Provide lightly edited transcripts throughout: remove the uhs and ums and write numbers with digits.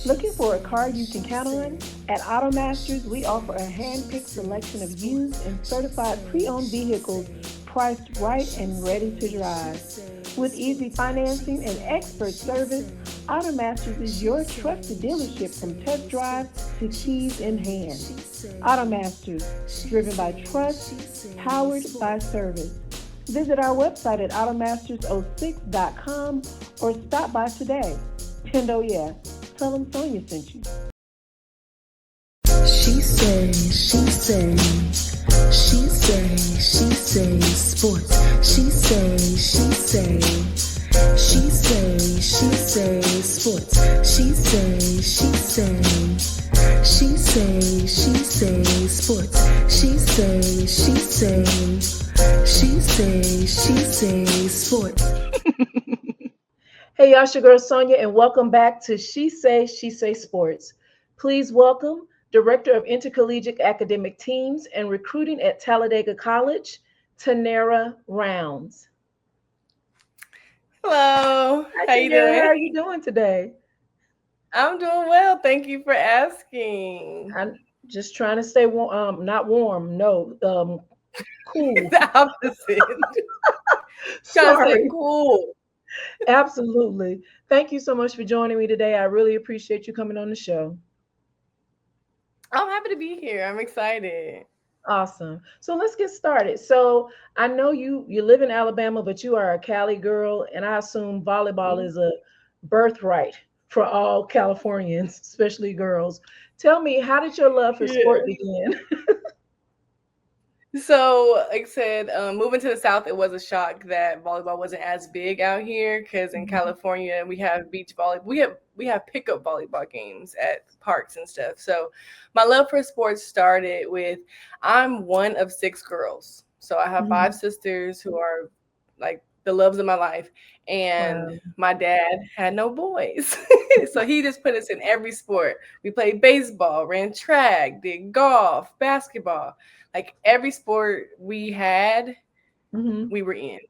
Looking for a car you can count on? At AutoMasters, we offer a hand-picked selection of used and certified pre-owned vehicles priced right and ready to drive. With easy financing and expert service, AutoMasters is your trusted dealership from test drive to keys in hand. AutoMasters, driven by trust, powered by service. Visit our website at automasters06.com or stop by today. And oh yeah, tell them Sonia sent you. She say, sports. She say, sports. She say, sports. She say, sports. Hey, y'all, it's your girl Sonia, and welcome back to She Say Sports. Please welcome Director of Intercollegiate Academic Teams and Recruiting at Talladega College, Tanaira Rounds. Hello. Hi, How you Tanaira. doing? How are you doing today? I'm doing well. Thank you for asking. I'm just trying to stay warm, not warm, no, cool. The opposite. Trying to stay cool. Absolutely. Thank you so much for joining me today. I really appreciate you coming on the show. I'm happy to be here. I'm excited. Awesome. So let's get started. So I know you live in Alabama, but you are a Cali girl, and I assume volleyball is a birthright for all Californians, especially girls. Tell me, how did your love for sport begin? So, like I said, moving to the South, it was a shock that volleyball wasn't as big out here because in California we have beach volleyball. We have pickup volleyball games at parks and stuff. So, my love for sports started with I'm one of 6 girls. So I have 5 sisters who are like the loves of my life, and my dad had no boys, so he just put us in every sport. We played baseball, ran track, did golf, basketball. Like every sport we had, we were in.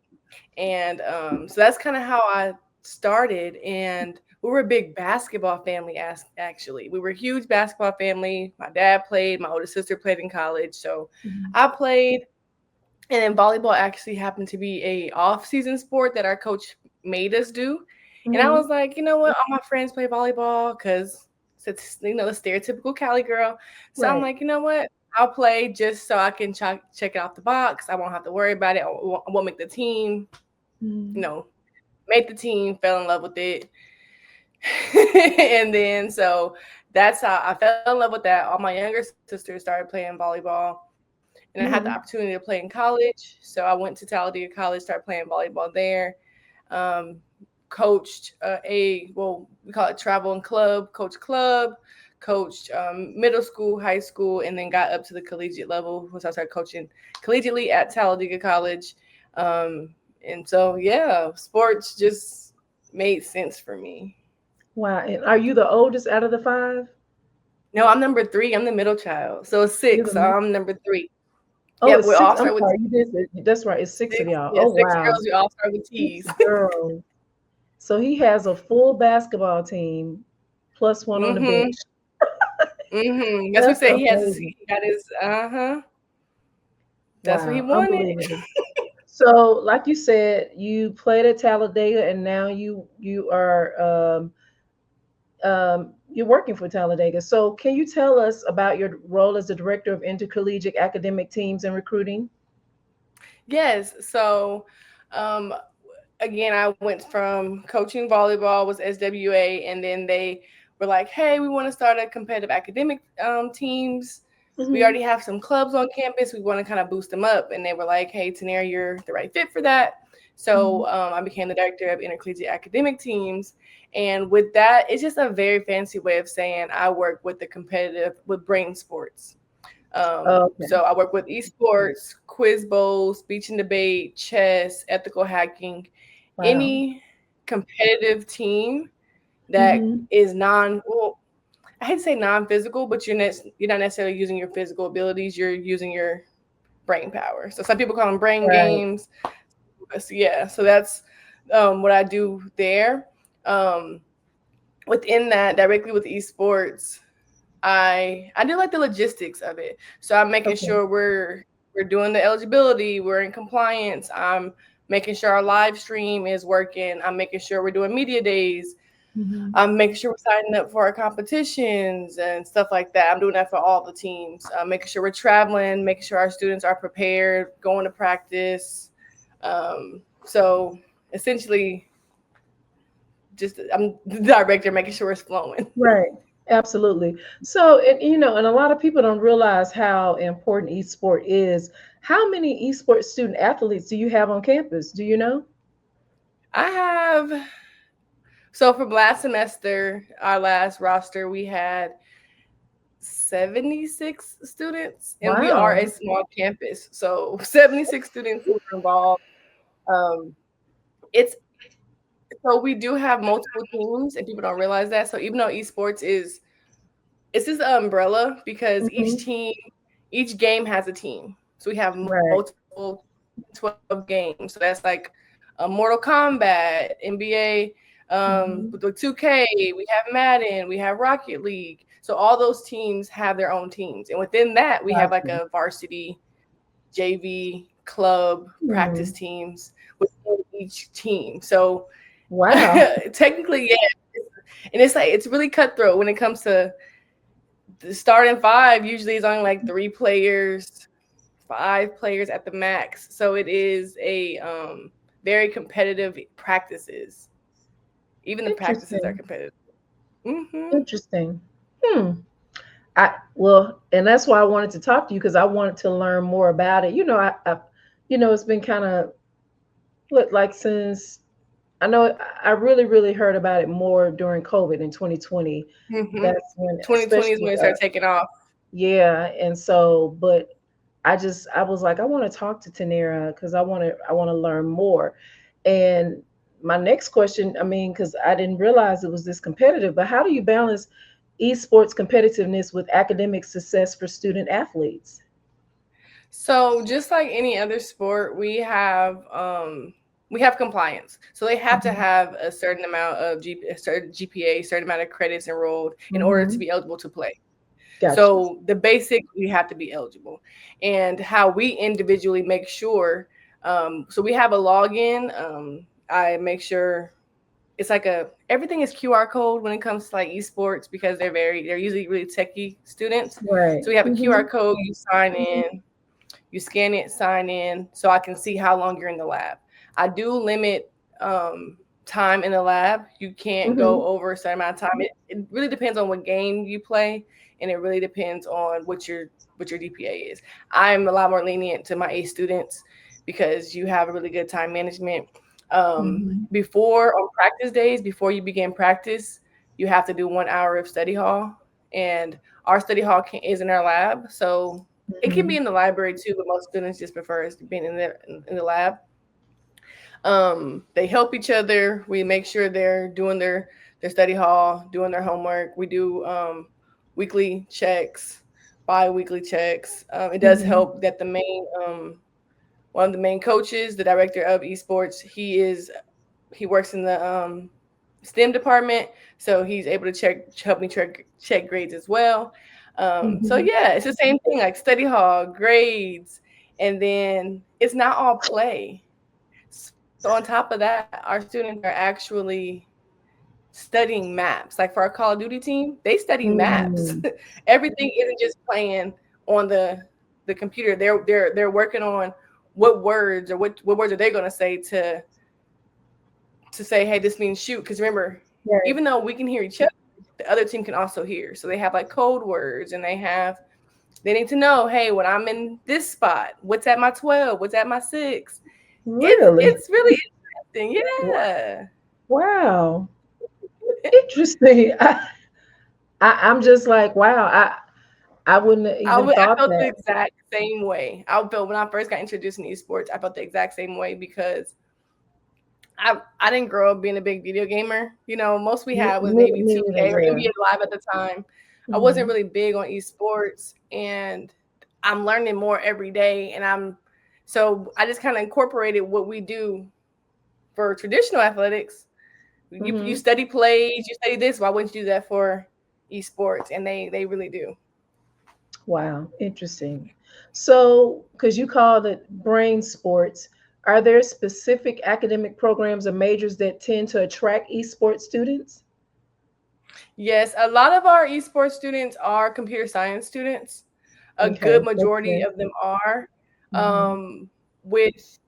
And so that's kind of how I started. And we were a big basketball family, actually. We were a huge basketball family. My dad played, my older sister played in college. So I played. And then volleyball actually happened to be a off-season sport that our coach made us do. And I was like, you know what? All my friends play volleyball because it's, the stereotypical Cali girl. So I'm like, you know what? I'll play just so I can check it off the box. I won't have to worry about it. I won't make the team. Made the team, fell in love with it. And then so that's how I fell in love with that. All my younger sisters started playing volleyball. And I had the opportunity to play in college. So I went to Talladega College, started playing volleyball there. Coached we call it travel and club, coached middle school, high school, and then got up to the collegiate level once I started coaching collegiately at Talladega College. And so, sports just made sense for me. Wow. And are you the oldest out of the 5? No, I'm number 3. I'm the middle child. So it's 6. So I'm number 3. Oh, yeah, it's 6. I'm sorry. That's right. It's 6 of y'all. Yeah, oh, 6 wow. girls. We all start with T's. Girl. So he has a full basketball team plus one on the bench. That's what say he got his That's what he wanted. So, like you said, you played at Talladega, and now you are you're working for Talladega. So, can you tell us about your role as the director of intercollegiate academic teams and recruiting? Yes. So, again, I went from coaching volleyball, was SWA, and then they were like, hey, we want to start a competitive academic teams. We already have some clubs on campus. We want to kind of boost them up. And they were like, hey, Tanaira, you're the right fit for that. So I became the director of intercollegiate academic teams. And with that, it's just a very fancy way of saying I work with with brain sports. So I work with esports, quiz bowls, speech and debate, chess, ethical hacking, any competitive team that is I hate to say non-physical, but you're not necessarily using your physical abilities. You're using your brain power. So some people call them brain games. So, so that's what I do there. within that, directly with esports, I do like the logistics of it. So I'm making Okay. sure we're doing the eligibility, we're in compliance. I'm making sure our live stream is working. I'm making sure we're doing media days. Mm-hmm. I'm making sure we're signing up for our competitions and stuff like that. I'm doing that for all the teams. Making sure we're traveling, making sure our students are prepared, going to practice. So essentially, just I'm the director, making sure it's flowing. Right. Absolutely. So, and and a lot of people don't realize how important esport is. How many esport student athletes do you have on campus? Do you know? I have So from last semester, our last roster, we had 76 students, and we are a Wow. small campus. So 76 students who are involved. Um, it's so we do have multiple teams, and people don't realize that. So even though esports is it's just an umbrella because Hmm. each game has a team. So we have Right. multiple 12 games. So that's like Mortal Kombat, NBA, Hmm. with the 2K, we have Madden, we have Rocket League. So all those teams have their own teams. And within that, we have like Gotcha. a varsity, JV, club, practice Hmm. teams within each team. So Wow. technically, yeah. And it's like it's really cutthroat when it comes to the starting five usually is only like 3 players, 5 players at the max. So it is a very competitive practices. Even the practices are Interesting. competitive. Hmm. Interesting. Hmm. Well, and that's why I wanted to talk to you because I wanted to learn more about it. It's been kind of like since I know I really heard about it more during COVID in 2020. Hmm. That's when, 2020 is especially, when it started taking off. yeah. And so, but I was like, I want to talk to Tanera because I want to learn more. And my next question, I mean, because I didn't realize it was this competitive, but how do you balance esports competitiveness with academic success for student athletes? So just like any other sport, we have compliance. So they have to Hmm. have a certain amount of a certain GPA, certain amount of credits enrolled in order to Hmm. be eligible to play. Gotcha. So the basic, we have to be eligible. And how we individually make sure, so we have a login. I make sure it's like everything is QR code when it comes to like esports because they're usually really techie students. Right. So we have a Hmm. QR code, you sign in, you scan it, sign in, so I can see how long you're in the lab. I do limit time in the lab. You can't Hmm. go over a certain amount of time. It really depends on what game you play, and it really depends on what your DPA is. I'm a lot more lenient to my A students because you have a really good time management. Hmm. Before on practice days, before you begin practice, you have to do 1 hour of study hall, and our study hall is in our lab, so it can be Hmm. in the library too, but most students just prefer being in the lab. They help each other. We make sure they're doing their study hall, doing their homework. We do weekly checks, bi-weekly checks. It does Hmm. help that the main one of the main coaches, the director of esports, he works in the STEM department, so he's able to help me check grades as well. So Hmm. yeah, it's the same thing like study hall, grades, and then it's not all play. So on top of that, our students are actually studying maps. Like for our Call of Duty team, they study maps. Hmm. Everything isn't just playing on the computer. They're working on what words or what words are they going to say to say, hey, this means shoot. Because remember, Right. even though we can hear each other, the other team can also hear. So they have like code words, and they need to know, hey, when I'm in this spot, what's at my 12, what's at my 6. Really? It's really interesting. Wa- Yeah. Wow. Interesting. I'm just like, wow. I wouldn't have even I thought felt the that. exact same way. I felt when I first got introduced in esports, I felt the exact same way because I didn't grow up being a big video gamer. You know, most we had was maybe Me 2K or either. NBA Live at the time. I wasn't Hmm. really big on esports, and I'm learning more every day. And so I just kind of incorporated what we do for traditional athletics You Mm-hmm. study plays, you study this. Why wouldn't you do that for esports? And they really do. Wow, interesting. So, because you called it brain sports, are there specific academic programs or majors that tend to attract esports students? Yes, a lot of our esports students are computer science students. A Okay, good makes majority sense. of them are. Mm-hmm. With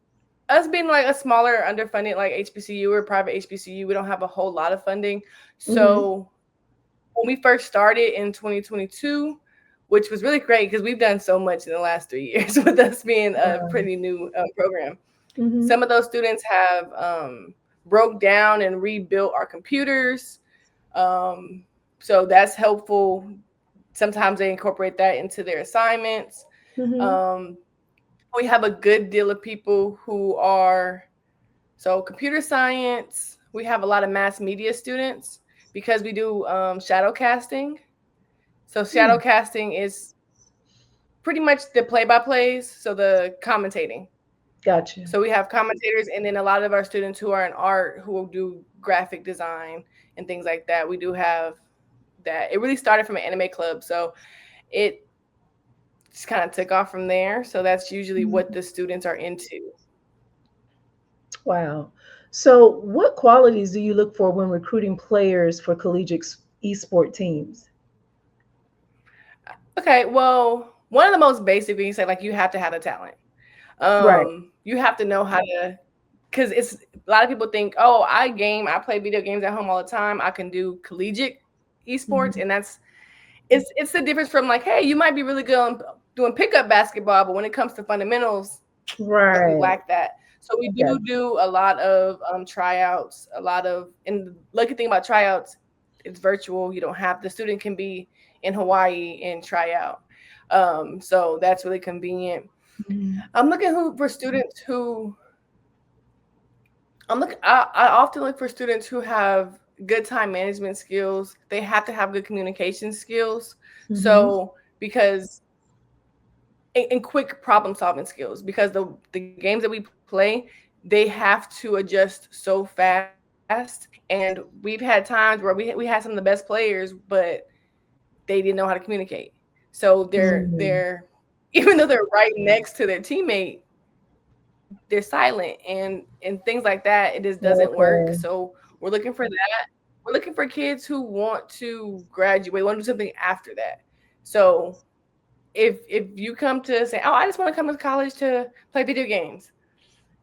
us being like a smaller underfunded like HBCU or private HBCU, we don't have a whole lot of funding. Mm-hmm. So when we first started in 2022, which was really great because we've done so much in the last 3 years with us being a Wow. pretty new program. Mm-hmm. Some of those students have broke down and rebuilt our computers. Um, so that's helpful. Sometimes they incorporate that into their assignments. Mm-hmm. Um, we have a good deal of people who are so computer science. We have a lot of mass media students because we do shadow casting. So shadow Hmm. casting is pretty much the play-by-plays, so the commentating. Gotcha. So we have commentators, and then a lot of our students who are in art who will do graphic design and things like that. We do have that. It really started from an anime club, so it just kind of took off from there. So that's usually what Mhm. the students are into. Wow. So, what qualities do you look for when recruiting players for collegiate esport teams? Okay, well, one of the most basic things, like you have to have the talent. Right. You have to know how to, because it's a lot of people think, oh, I play video games at home all the time. I can do collegiate esports, Mhm. and it's the difference from like, hey, you might be really good on doing pickup basketball, but when it comes to fundamentals, that we Right. lack that. So we Gotcha. do a lot of tryouts, a lot of, and the lucky thing about tryouts, it's virtual. You don't have, the student can be in Hawaii and try out. So that's really convenient. Mhm. I'm looking for students who I often look for students who have good time management skills. They have to have good communication skills. Mhm. So because and quick problem solving skills, because the games that we play, they have to adjust so fast. And we've had times where we had some of the best players, but they didn't know how to communicate. So Mm. they're even though they're right next to their teammate, they're silent and things like that. It just doesn't work. Okay. So we're looking for that. We're looking for kids who want to graduate, want to do something after that. So if you come to say, oh, I just want to come to college to play video games,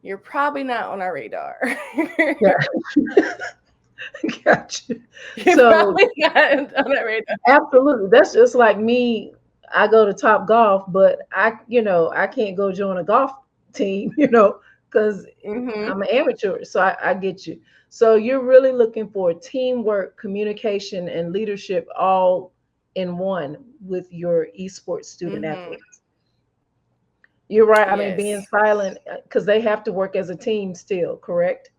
you're probably not on our radar. Yeah. Gotcha. You're So, probably not on our radar. absolutely. That's just like me. I go to Top Golf, but I can't go join a golf team, because Hmm. I'm an amateur. So I get you. So you're really looking for teamwork, communication, and leadership all in one with your esports student Hmm. athletes. You're right. I mean, being Yes. silent because they have to work as a team still, correct?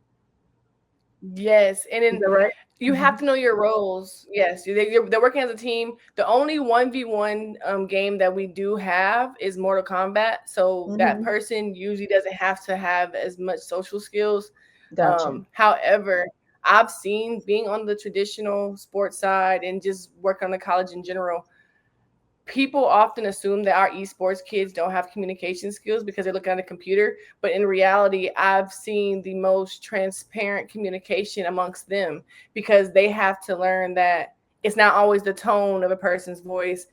Yes. And Is then that right? you have to know your roles. Yes, they're working as a team. The only 1v1 game that we do have is Mortal Kombat. So that Mm-hmm. person usually doesn't have to have as much social skills. Gotcha. However, I've seen being on the traditional sports side and just work on the college in general, people often assume that our esports kids don't have communication skills because they're looking at a computer. But in reality, I've seen the most transparent communication amongst them because they have to learn that it's not always the tone of a person's voice.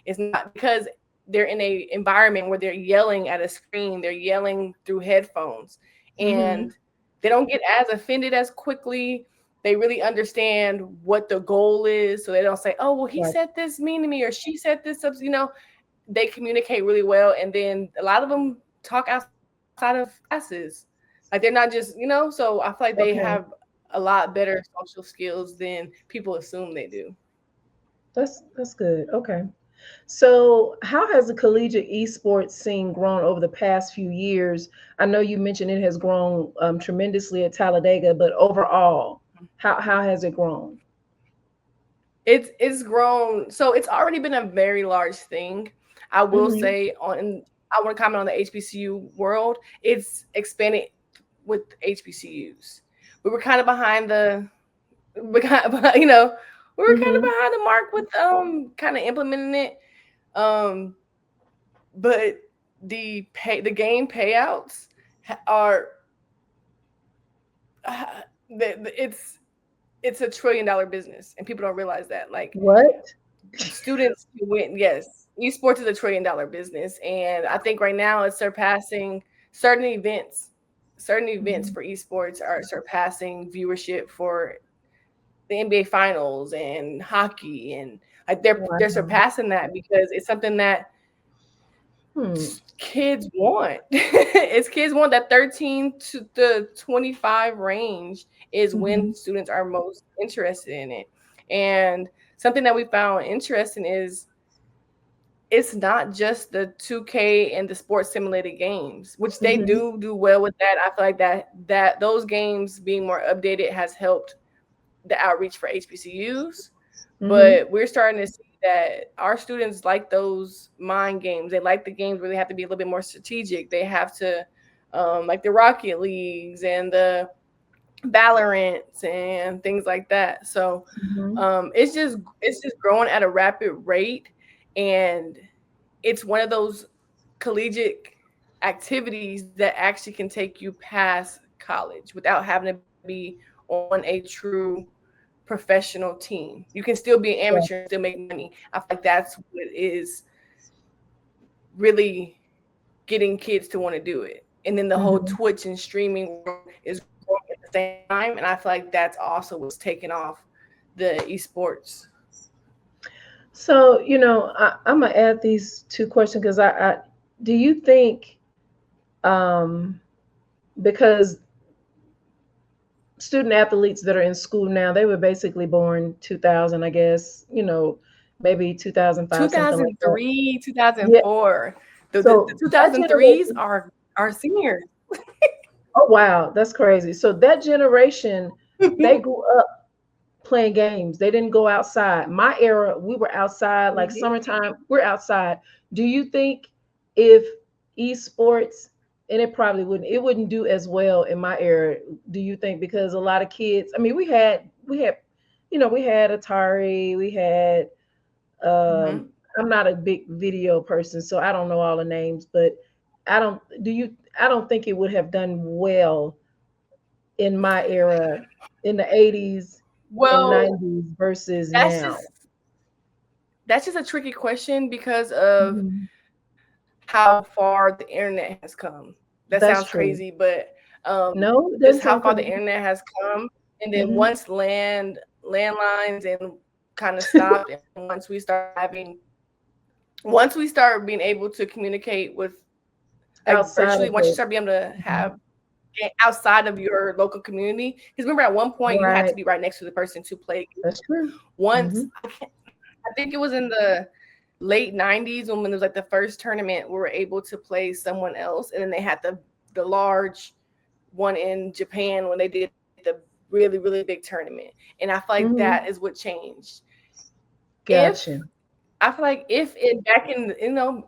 It's not because they're in a environment where they're yelling at a screen, they're yelling through headphones, Mm-hmm. and they don't get as offended as quickly. They really understand what the goal is, so they don't say, oh, well, he Gotcha. said this mean to me or she said this. They communicate really well, and then a lot of them talk outside of classes, like they're not just. So I feel like they have Okay. a lot better social skills than people assume they do. That's good. Okay. So, how has the collegiate esports scene grown over the past few years? I know you mentioned it has grown tremendously at Talladega, but overall, how has it grown? It's grown, so it's already been a very large thing. I will Hmm. say I want to comment on the HBCU world. It's expanded with HBCUs. We were kind of behind but you know, we were kind of Mm-hmm. behind the mark with kind of implementing it. Um, but the game payouts are uh, it's $1 trillion business, and people don't realize that. Like What? students can win. Yes, esports is $1 trillion business, and I think right now it's surpassing certain events. Certain events Mhm. for esports are surpassing viewership for the NBA finals and hockey, and like they're Wow. surpassing that because it's something that Hmm. kids want. It's kids want that 13 to the 25 range is when Mhm. students are most interested in it. And something that we found interesting is it's not just the 2K and the sports simulated games, which they Mhm. do well with that. I feel like that those games being more updated has helped the outreach for HBCUs, Mhm. but we're starting to see that our students like those mind games. They like the games where they have to be a little bit more strategic. They have to like the Rocket Leagues and the Valorants and things like that. So Mhm. it's just growing at a rapid rate, and it's one of those collegiate activities that actually can take you past college without having to be on a true professional team. You can still be an amateur Yeah. and still make money. I feel like that's what is really getting kids to want to do it. And then the whole Mhm. Twitch and streaming world is growing at the same time. And I feel like that's also what's taking off the esports. So, I'm gonna add these two questions because I do you think, um, because student athletes that are in school now, they were basically born 2000, I guess, maybe 2005, something like that. 2003, Yeah. 2004. The So that 2003s generation, are seniors. oh wow, that's crazy. So that generation, they grew up playing games. They didn't go outside. My era, we were outside, like Mhm. summertime, we're outside. Do you think if esports, and it wouldn't do as well in my era, do you think? Because a lot of kids, I mean, we had, we had Atari, we had, Mhm. I'm not a big video person, so I don't know all the names, but I don't think it would have done well in my era in the 80s and Well, 90s versus that's now. just that's just a tricky question because of Mhm. how far the internet has come. That That's sounds true. crazy, but No, it just doesn't how sound far the crazy. internet has come, and then Hmm. once landlines and kind of stopped, and once we start being able to communicate with like Outside virtually, of once you the, start being able to mhm. have outside of your local community, because remember at one point you had to Right. be right next to the person to play. That's true. Hmm. Once I think it was in the late 90s when it was like the first tournament we were able to play someone else, and then they had the large one in Japan when they did the really really big tournament, and I feel like that is Hmm. what changed. If Gotcha. I feel like if in back in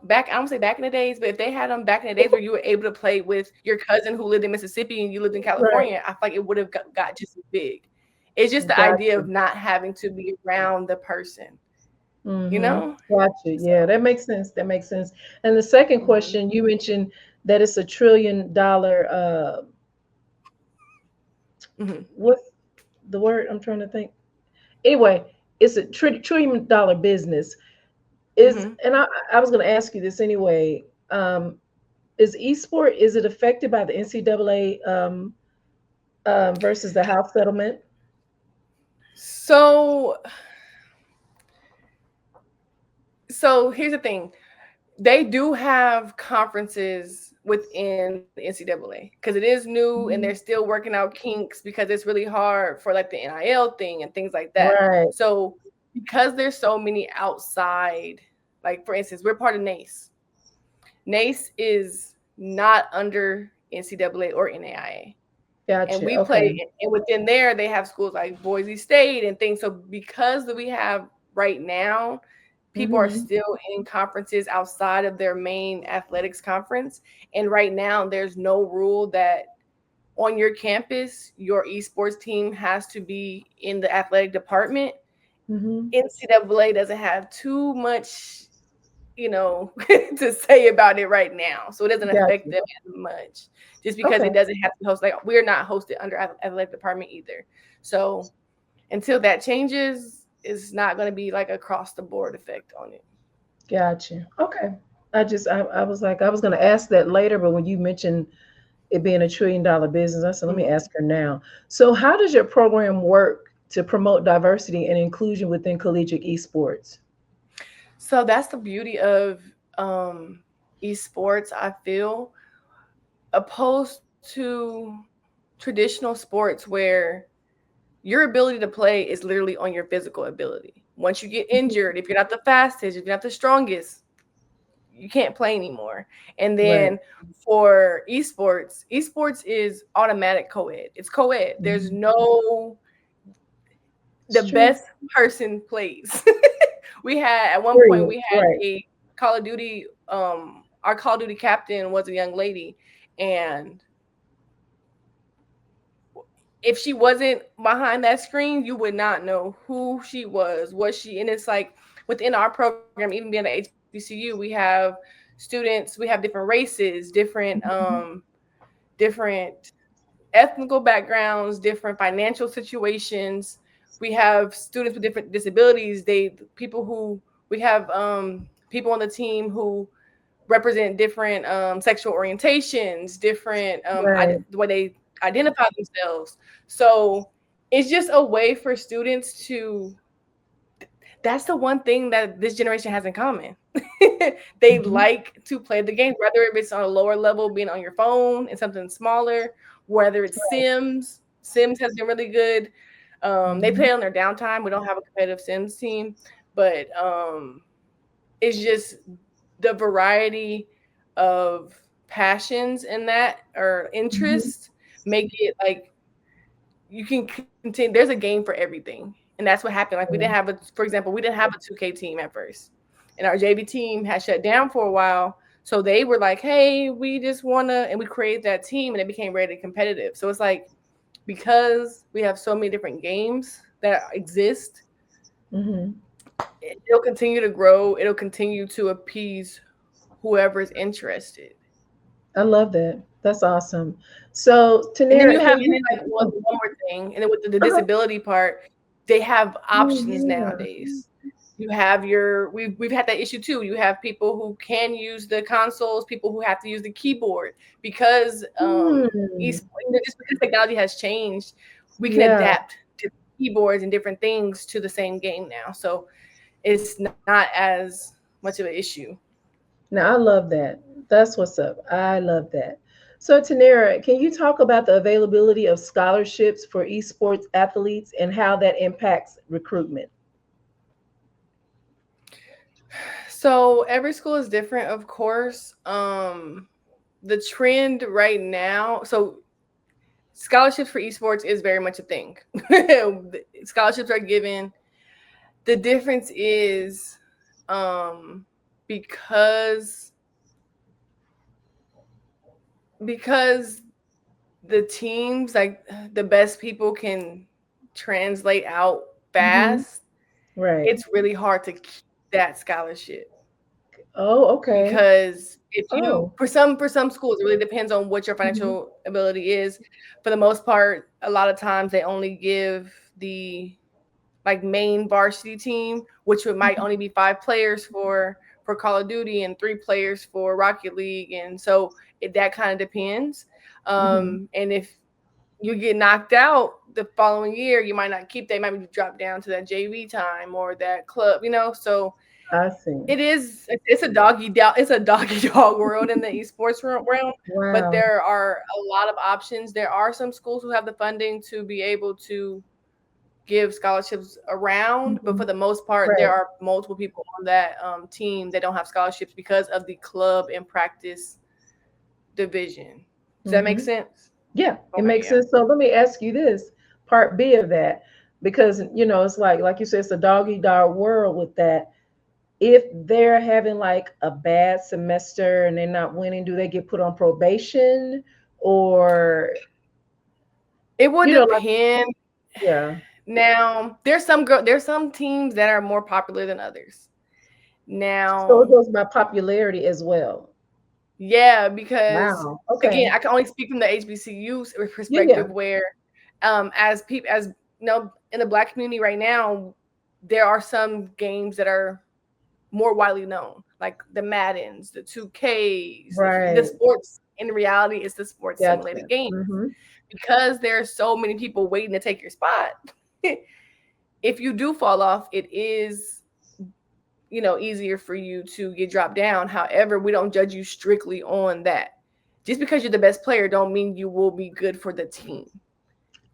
back I don't say back in the days, but if they had them back in the days where you were able to play with your cousin who lived in Mississippi and you lived in Right. California, I feel like it would have got just as big. It's just the idea Gotcha. of not having to be around the person, you Hmm. know? Gotcha. Yeah, So that makes sense. That makes sense. And the second mhm. question, you mentioned that it's $1 trillion. Mhm. What's the word I'm trying to think? Anyway, it's a trillion dollar business. Is Mhm. and I was going to ask you this anyway. Is it affected by the NCAA, versus the House settlement? So so here's the thing. They do have conferences within the NCAA because it is new and they're Mhm. still working out kinks because it's really hard for like the NIL thing and things like that. Right. So because there's so many outside, like for instance, we're part of NACE. NACE is not under NCAA or NAIA. And Gotcha. we Okay. play, and within there, they have schools like Boise State and things. So because we have right now, people are Hmm. still in conferences outside of their main athletics conference. And right now, there's no rule that on your campus, your esports team has to be in the athletic department. Mm-hmm. NCAA doesn't have too much, to say about it right now. So it doesn't affect Gotcha. them as much just because Okay. it doesn't have to host. Like, we're not hosted under athletic department either. So until that changes, it's not going to be like across the board effect on it. Gotcha. Okay. I was like, I was going to ask that later, but when you mentioned it being $1 trillion business, I said, let me Mhm. ask her now. So, how does your program work to promote diversity and inclusion within collegiate esports? So that's the beauty of esports, I feel, opposed to traditional sports where your ability to play is literally on your physical ability. Once you get Mhm. injured, if you're not the fastest, if you're not the strongest, you can't play anymore. And Right. then for esports is automatic co-ed. It's co-ed. There's Mhm. no the It's true. best person plays. We had at one point Period. we had Right. a Call of Duty our Call of Duty captain was a young lady, and if she wasn't behind that screen, you would not know who she was she, and it's like within our program, even being at HBCU, we have students, we have different races, Mhm. different ethnical backgrounds, different financial situations. We have students with different disabilities. We have people on the team who represent different sexual orientations, different Right. the way they identify themselves. So it's just a way for students to. That's the one thing that this generation has in common. They Mhm. like to play the game, whether it's on a lower level, being on your phone and something smaller, whether it's Sims. Sims has been really good. They Mhm. play on their downtime. We don't have a competitive Sims team, but it's just the variety of passions in that or Mhm. interests make it like you can continue. There's a game for everything, and that's what happened. Like, we didn't have a, for example, we didn't have a 2K team at first, and our JV team had shut down for a while. So they were like, "Hey, we just wanna," and we created that team, and it became really competitive. So it's like because we have so many different games that exist, Mhm. it'll continue to grow. It'll continue to appease whoever's interested. I love that. That's awesome. So, And then Tanera, you have, can and you? then like one more thing, and then with the Okay. disability part, they have Oh, options yeah. nowadays. You have your we've had that issue too. You have people who can use the consoles, people who have to use the keyboard because Hmm. just because technology has changed, we can Yeah. adapt to keyboards and different things to the same game now. So it's not as much of an issue. Now, I love that. That's what's up. I love that. So, Tanera, can you talk about the availability of scholarships for esports athletes and how that impacts recruitment? So every school is different, of course. The trend right now, so scholarships for esports is very much a thing. Scholarships are given. The difference is um because because the teams, like the best people can translate out Hmm. fast, Right. it's really hard to keep that scholarship. Oh, okay. Because if you Oh. for some schools, it really depends on what your Hmm. financial ability is. For the most part, a lot of times they only give the like main varsity team, which might only be 5 players for Call of Duty and 3 players for Rocket League, and so that kind of depends. Hmm. And if you get knocked out the following year, you might not keep. They might be dropped down to that JV time or that club, So I see. it's a doggy dog. It's a doggy dog world in the esports realm, but Wow. there are a lot of options. There are some schools who have the funding to be able to give scholarships around, but Hmm. for the most part, there Right. are multiple people on that team that don't have scholarships because of the club and practice division. Does that make Hmm. sense? Yeah, it Okay, makes yeah. sense. So let me ask you this, part B of that, because it's like you said, it's a dog eat dog world with that. If they're having like a bad semester and they're not winning, do they get put on probation or It would Like, depend. yeah. Now, there's some teams that are more popular than others. So it Now, goes by popularity as well. yeah, because Wow. again, Okay. I can only speak from the HBCU Yeah, yeah. perspective where as people as in the Black community right now, there are some games that are more widely known, like the Maddens, the 2Ks, the Right. sports. In reality, it's the sports simulated Gotcha. game Mm-hmm. because there are so many people waiting to take your spot. If you do fall off, it is easier for you to get dropped down. However, we don't judge you strictly on that. Just because you're the best player don't mean you will be good for the team.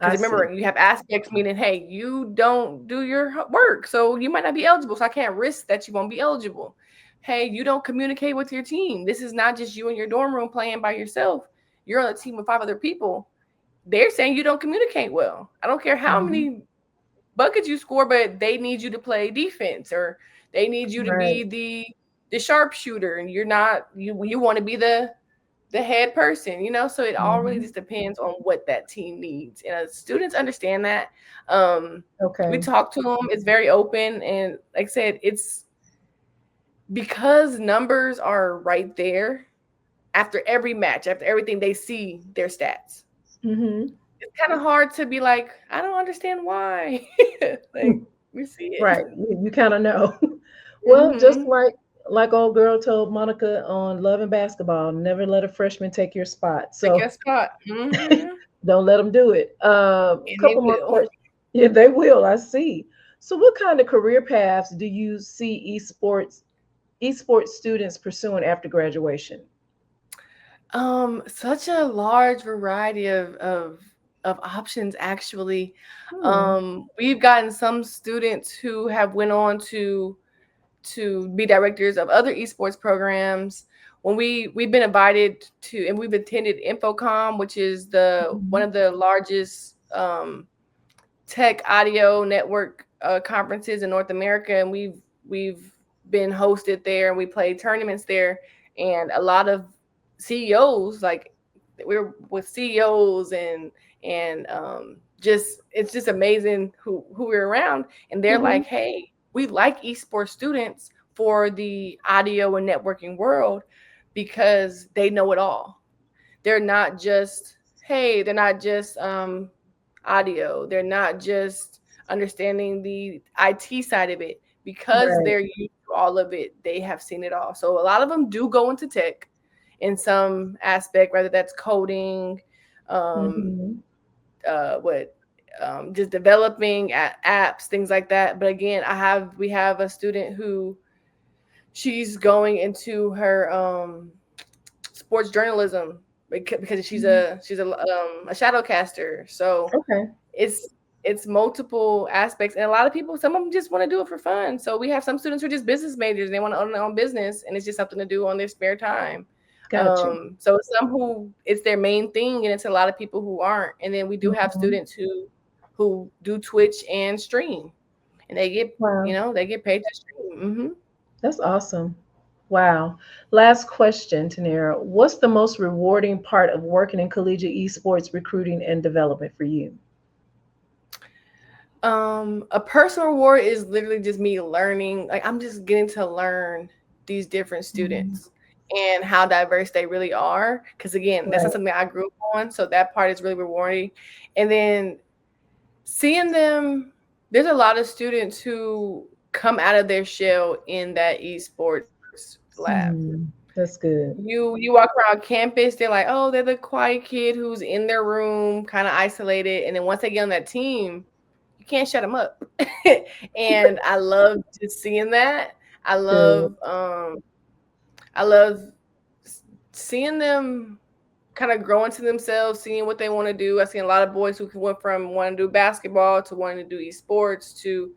I Because see. remember, you have aspects meaning, hey, you don't do your work, so you might not be eligible. So I can't risk that you won't be eligible. Hey, you don't communicate with your team. This is not just you in your dorm room playing by yourself. You're on a team with 5 other people. They're saying you don't communicate well. I don't care how Mm-hmm. many buckets you score, but they need you to play defense, or they need you to Right. be the sharpshooter, and you're not. You want to be the head person, so it all really Mm-hmm. just depends on what that team needs, and students understand that. um we Okay. talk to them, it's very open, and like I said, it's because numbers are right there after every match, after everything, they see their stats. Mm-hmm. It's kind of hard to be like, I don't understand why. Like, we see it. Right. You kind of know. Well, just Hmm. like old girl told Monica on Love and Basketball, never let a freshman take your spot. Take So a spot. Hmm. don't let them do it. And they Couple more will. questions. Yeah, they will. I see. So, what kind of career paths do you see esports students pursuing after graduation? Such a large variety of options actually. Hmm. We've gotten some students who have went on to be directors of other esports programs. When we've been invited to, and we've attended Infocom, which is the one Hmm. of the largest tech audio network conferences in North America, and we've been hosted there, and we played tournaments there, and a lot of CEOs, like, we're with CEOs, and just it's just amazing who we're around, and they're Hmm. like, hey, we like esports students for the audio and networking world because they know it all. They're not just, hey, they're not just audio. They're not just understanding the IT side of it. Because Right. they're used to all of it, they have seen it all. So a lot of them do go into tech in some aspect, whether that's coding, um, Hmm. what just developing apps, things like that. But again, we have a student who she's going into her sports journalism because she's a shadow caster. So Okay. it's it's multiple aspects, and a lot of people, some of them just want to do it for fun. So we have some students who are just business majors, and they want to own their own business, and it's just something to do on their spare time. Gotcha. So it's some who it's their main thing, and it's a lot of people who aren't. And then we do have Hmm. students who do Twitch and stream, and Wow. they get paid to stream. Hmm. That's awesome. Wow. Last question, Tanera. What's the most rewarding part of working in collegiate esports recruiting and development for you? A personal reward is literally just me learning. Like, I'm just getting to learn these different Mhm. students and how diverse they really are. Because again, that's not Right. something I grew up on, so that part is really rewarding. And then seeing them, there's a lot of students who come out of their shell in that esports lab. That's good. You walk around campus, they're like, oh, they're the quiet kid who's in their room, kind of isolated, and then once they get on that team, you can't shut them up. And I love just seeing that. I Good. love I love seeing them kind of grow into themselves, seeing what they want to do. I've seen a lot of boys who went from wanting to do basketball to wanting to do esports to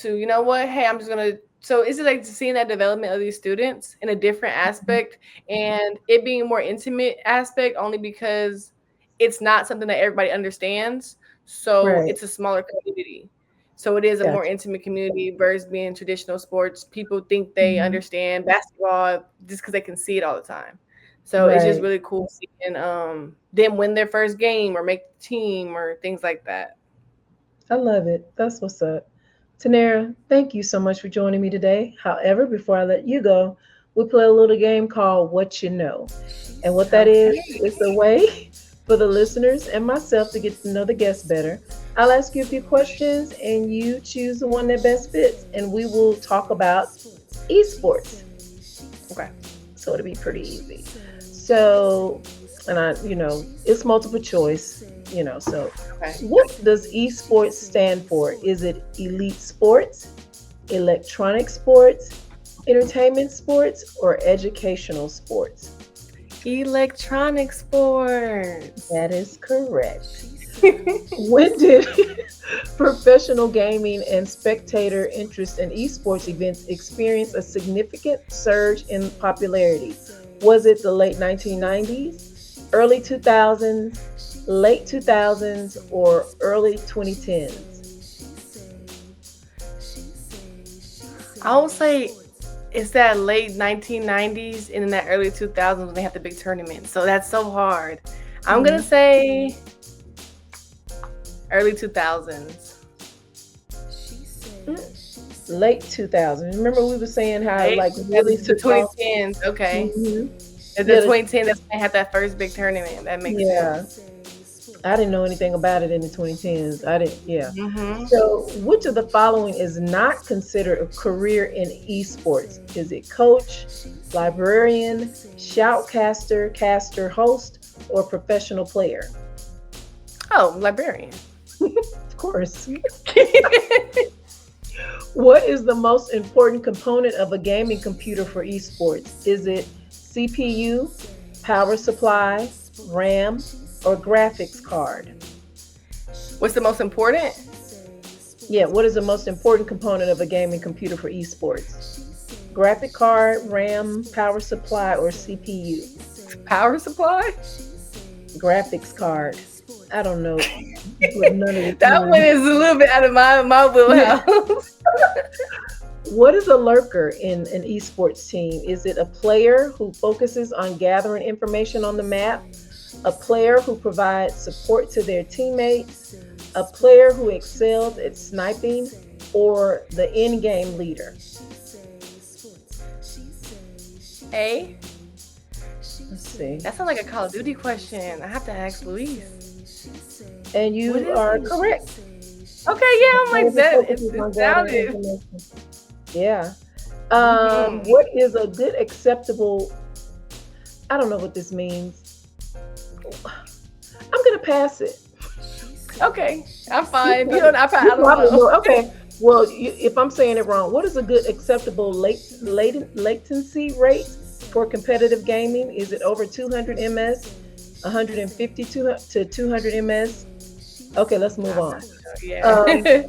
you know what, hey, I'm just gonna. So it's just like seeing that development of these students in a different aspect, and it being a more intimate aspect only because it's not something that everybody understands. So Right. it's a smaller community. So it is a more Gotcha. intimate community versus being traditional sports. People think they Mhm. understand basketball just because they can see it all the time. So it's just Right. really cool seeing them win their first game or make the team or things like that. I love it. That's what's up. Tanera, thank you so much for joining me today. However, before I let you go, we play a little game called What You Know. And what that is Okay. a way for the listeners and myself to get to know the guests better. I'll ask you a few questions and you choose the one that best fits. And we will talk about esports. Okay. So it'll be pretty easy. So, and it's multiple choice, so Okay. what does esports stand for? Is it elite sports, electronic sports, entertainment sports, or educational sports? Electronic sports. That is correct. When did professional gaming and spectator interest in esports events experience a significant surge in popularity? Was it the late 1990s, early 2000s, late 2000s, or early 2010s? I would say it's that late 1990s and in that early 2000s when they had the big tournament. So that's so hard. I'm going to say early 2000s. Late 2000s. Remember we were saying how Right? like really The took off? 2010s. Okay. Mhm. The Yeah, 2010, that's when they had that first big tournament. That makes yeah. sense. I didn't know anything about it in the 2010s. I didn't, yeah. Mm-hmm. So, which of the following is not considered a career in esports? Is it coach, librarian, shoutcaster, caster, host, or professional player? Oh, librarian. Of course. What is the most important component of a gaming computer for esports? Is it CPU, power supply, RAM, or graphics card? What's the most important? Yeah, what is the most important component of a gaming computer for esports? Graphic card, RAM, power supply, or CPU? Power supply? Graphics card. I don't know. But none of That one is a little bit out of my wheelhouse. What is a lurker in an esports team? Is it a player who focuses on gathering information on the map? A player who provides support to their teammates? A player who excels at sniping? Or the in-game leader? A? Let's see. That sounds like a Call of Duty question. I have to ask Luis. And What you is are it? correct. Okay, yeah, I'm like that. It Focuses on gathering sounded. information. Yeah. Mhm. What is a good acceptable? I don't know what this means. I'm gonna pass it. Okay, I'm fine. You know, I You don't probably know. know. Okay. Well, if I'm saying it wrong, what is a good acceptable latency rate for competitive gaming? Is it over 200 ms, 150 to 200 ms? Okay, let's move on. Yeah.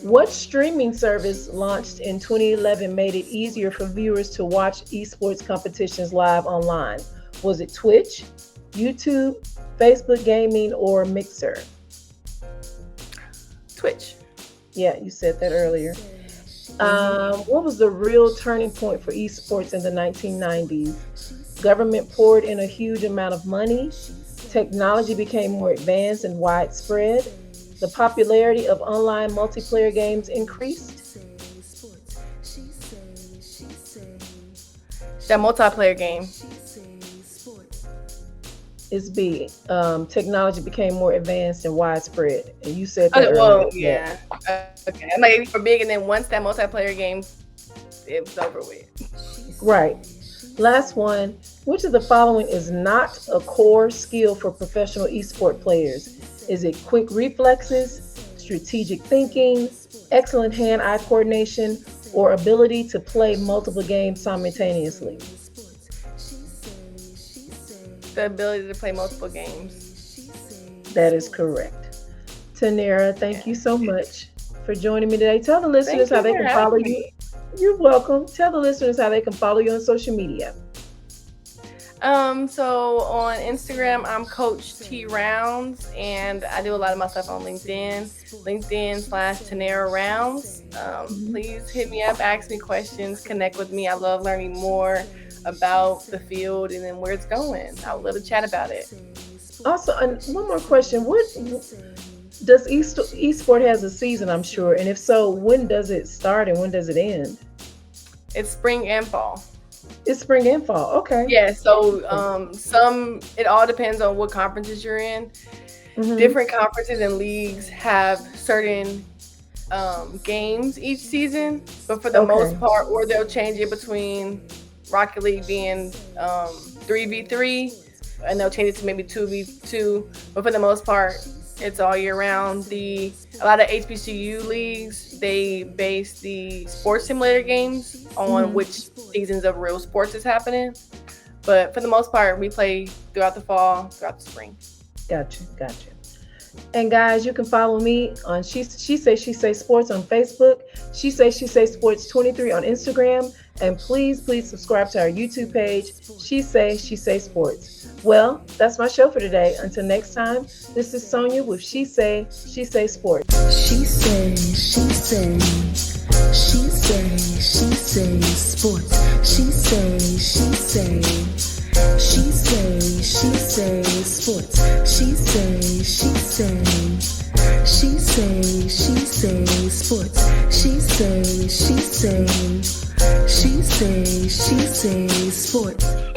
What streaming service launched in 2011 made it easier for viewers to watch esports competitions live online? Was it Twitch, YouTube, Facebook Gaming, or Mixer? Twitch. Yeah, you said that earlier. What was the real turning point for esports in the 1990s? Government poured in a huge amount of money. Technology became more advanced and widespread. The popularity of online multiplayer games increased. That multiplayer game. Is B. Technology became more advanced and widespread. And you said that Okay, well, earlier. yeah. Okay, I'm like for big, and then once that multiplayer game, it was over with. Right. Last one. Which of the following is not a core skill for professional esport players? Is it quick reflexes, strategic thinking, excellent hand-eye coordination, or ability to play multiple games simultaneously? The ability to play multiple games. That is correct. Tanaira, thank you so much for joining me today. Tell the listeners how they can follow you. You're welcome. Tell the listeners how they can follow you on social media. So on Instagram, I'm Coach T Rounds, and I do a lot of my stuff on LinkedIn. LinkedIn/Tanaira Rounds. Please hit me up, ask me questions, connect with me. I love learning more about the field and then where it's going. I would love to chat about it. Also, and one more question: what does esport has a season? I'm sure, and if so, when does it start and when does it end? It's spring and fall. It's spring and fall. Okay. Yeah. So it all depends on what conferences you're in. Different conferences and leagues have certain games each season, but for the most part, or they'll change it between Rocket League being 3v3, and they'll change it to maybe 2v2. But for the most part, it's all year round. A lot of HBCU leagues, they base the sports simulator games on which seasons of real sports is happening. But for the most part, we play throughout the fall, throughout the spring. Gotcha. And guys, you can follow me on She Say Sports on Facebook, She Say Sports 23 on Instagram, and please subscribe to our YouTube page, She Say Sports. Well, that's my show for today. Until next time, this is Sonia with She Say Sports. She say sports. She say sports. She say sports.